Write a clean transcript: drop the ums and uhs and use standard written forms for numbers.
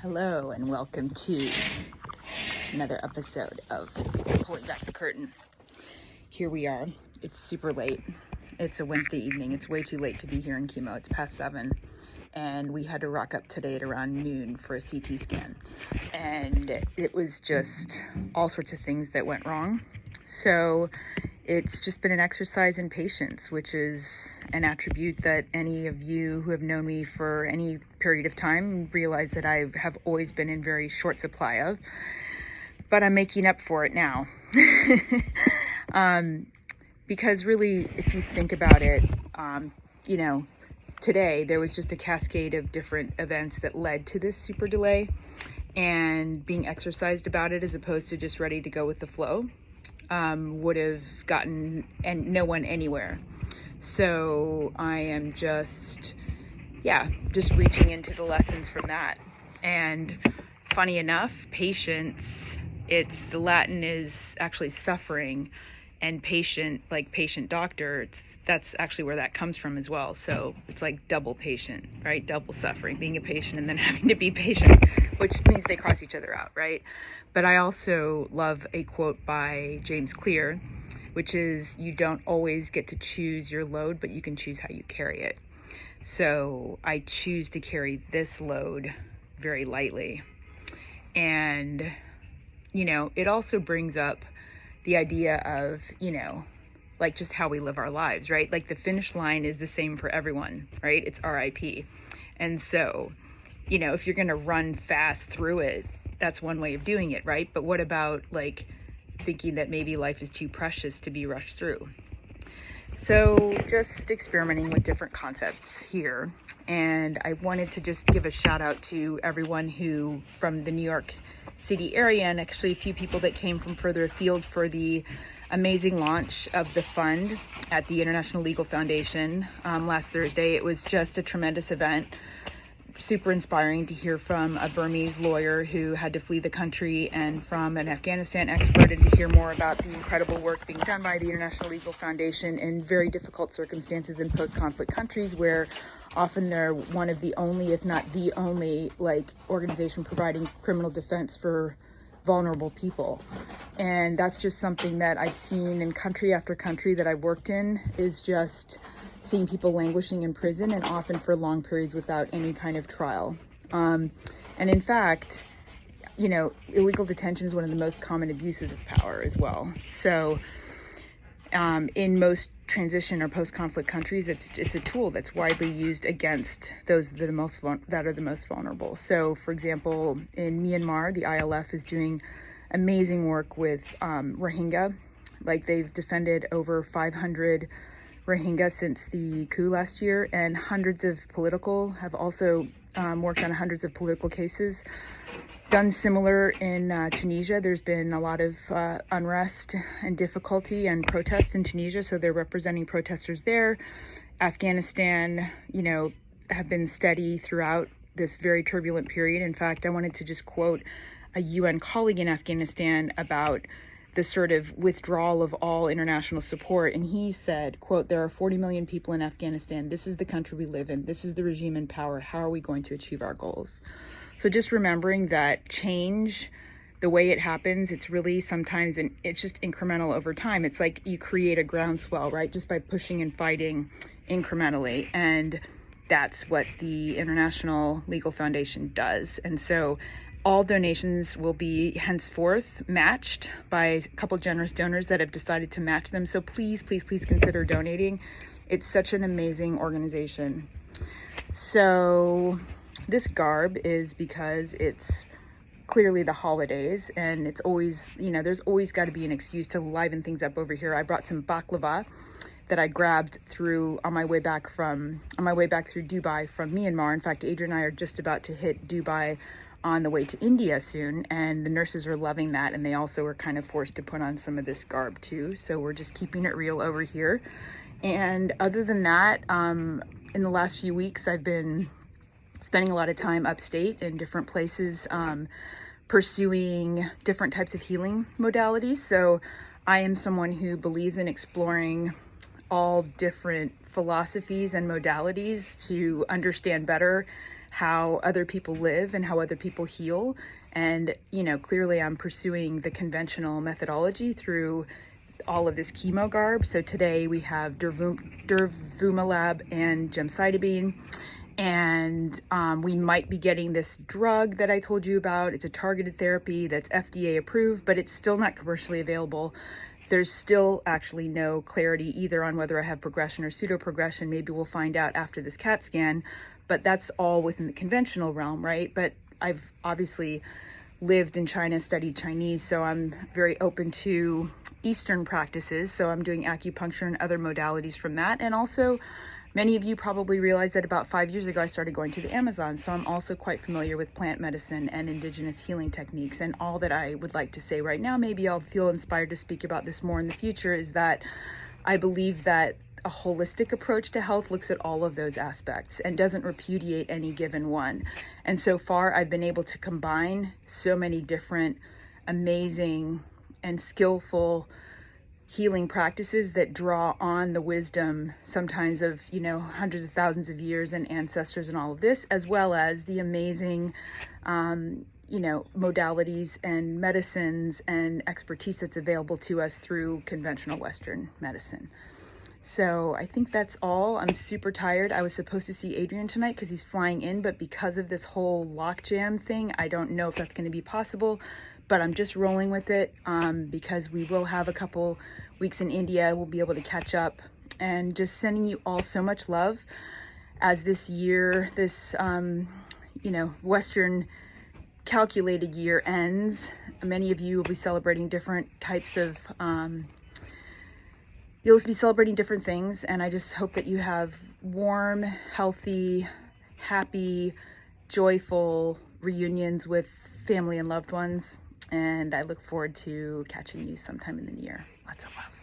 Hello and welcome to another episode of Pulling Back the Curtain. Here we are. It's super late. It's a Wednesday evening. It's way too late to be here in chemo. It's past 7 and we had to rock up today at around noon for a CT scan. And it was just all sorts of things that went wrong. So it's just been an exercise in patience, which is an attribute that any of you who have known me for any period of time realize that I have always been in very short supply of, but I'm making up for it now. Because really, if you think about it, today there was just a cascade of different events that led to this super delay, and being exercised about it as opposed to just ready to go with the flow would have gotten no one anywhere. So I am just reaching into the lessons from that. And funny enough, patience, the Latin is actually suffering, and patient, like patient doctor, that's actually where that comes from as well. So it's like double patient, right? Double suffering, being a patient and then having to be patient, which means they cross each other out, right? But I also love a quote by James Clear, which is, you don't always get to choose your load, but you can choose how you carry it. So I choose to carry this load very lightly. And, it also brings up the idea of, like just how we live our lives, right? Like the finish line is the same for everyone, right? It's RIP. And so, if you're going to run fast through it, that's one way of doing it, right? But what about like thinking that maybe life is too precious to be rushed through? So just experimenting with different concepts here. And I wanted to just give a shout out to everyone who from the New York City area, and actually a few people that came from further afield for the amazing launch of the fund at the International Legal Foundation last Thursday. It was just a tremendous event. Super inspiring to hear from a Burmese lawyer who had to flee the country, and from an Afghanistan expert, and to hear more about the incredible work being done by the International Legal Foundation in very difficult circumstances in post-conflict countries, where often they're one of the only, if not the only, organization providing criminal defense for vulnerable people. And that's just something that I've seen in country after country that I've worked in, is just seeing people languishing in prison, and often for long periods without any kind of trial. And in fact, illegal detention is one of the most common abuses of power as well. So in most transition or post-conflict countries, it's a tool that's widely used against those that are the most vulnerable. So, for example, in Myanmar, the ILF is doing amazing work with Rohingya. Like, they've defended over 500 Rohingya since the coup last year, and have also worked on hundreds of political cases. Done similar in Tunisia. There's been a lot of unrest and difficulty and protests in Tunisia, so they're representing protesters there. Afghanistan, have been steady throughout this very turbulent period. In fact, I wanted to just quote a UN colleague in Afghanistan about the sort of withdrawal of all international support. And he said, quote, "There are 40 million people in Afghanistan. This is the country we live in. This is the regime in power. How are we going to achieve our goals?" So just remembering that change, the way it happens, it's really sometimes, it's just incremental over time. It's like you create a groundswell, right? Just by pushing and fighting incrementally. And that's what the International Legal Foundation does. And so all donations will be henceforth matched by a couple generous donors that have decided to match them. So please, please, please consider donating. It's such an amazing organization. So this garb is because it's clearly the holidays, and it's always, there's always got to be an excuse to liven things up over here. I brought some baklava that I grabbed on my way back through Dubai from Myanmar. In fact, Adrian and I are just about to hit Dubai on the way to India soon, and the nurses are loving that, and they also were kind of forced to put on some of this garb too. So we're just keeping it real over here. And other than that, in the last few weeks, I've been spending a lot of time upstate in different places, pursuing different types of healing modalities. So I am someone who believes in exploring all different philosophies and modalities to understand better how other people live and how other people heal. And, you know, clearly I'm pursuing the conventional methodology through all of this chemo garb. So today we have durvalumab and gemcitabine, and we might be getting this drug that I told you about. It's a targeted therapy that's FDA approved, but it's still not commercially available. There's still actually no clarity either on whether I have progression or pseudo-progression. Maybe we'll find out after this CAT scan, but that's all within the conventional realm, right? But I've obviously lived in China, studied Chinese, so I'm very open to Eastern practices. So I'm doing acupuncture and other modalities from that. And also, many of you probably realize that about 5 years ago, I started going to the Amazon. So I'm also quite familiar with plant medicine and indigenous healing techniques. And all that I would like to say right now, maybe I'll feel inspired to speak about this more in the future, is that I believe that a holistic approach to health looks at all of those aspects and doesn't repudiate any given one. And so far, I've been able to combine so many different amazing and skillful healing practices that draw on the wisdom sometimes of, you know, hundreds of thousands of years and ancestors and all of this, as well as the amazing you know, modalities and medicines and expertise that's available to us through conventional Western medicine. So I think that's all. I'm super tired. I was supposed to see Adrian tonight because he's flying in, but because of this whole lockjam thing, I don't know if that's going to be possible, but I'm just rolling with it because we will have a couple weeks in India. We'll be able to catch up, and just sending you all so much love as this year, this, you know, Western calculated year ends. Many of you will be celebrating different types of you'll be celebrating different things, and I just hope that you have warm, healthy, happy, joyful reunions with family and loved ones, and I look forward to catching you sometime in the new year. Lots of love.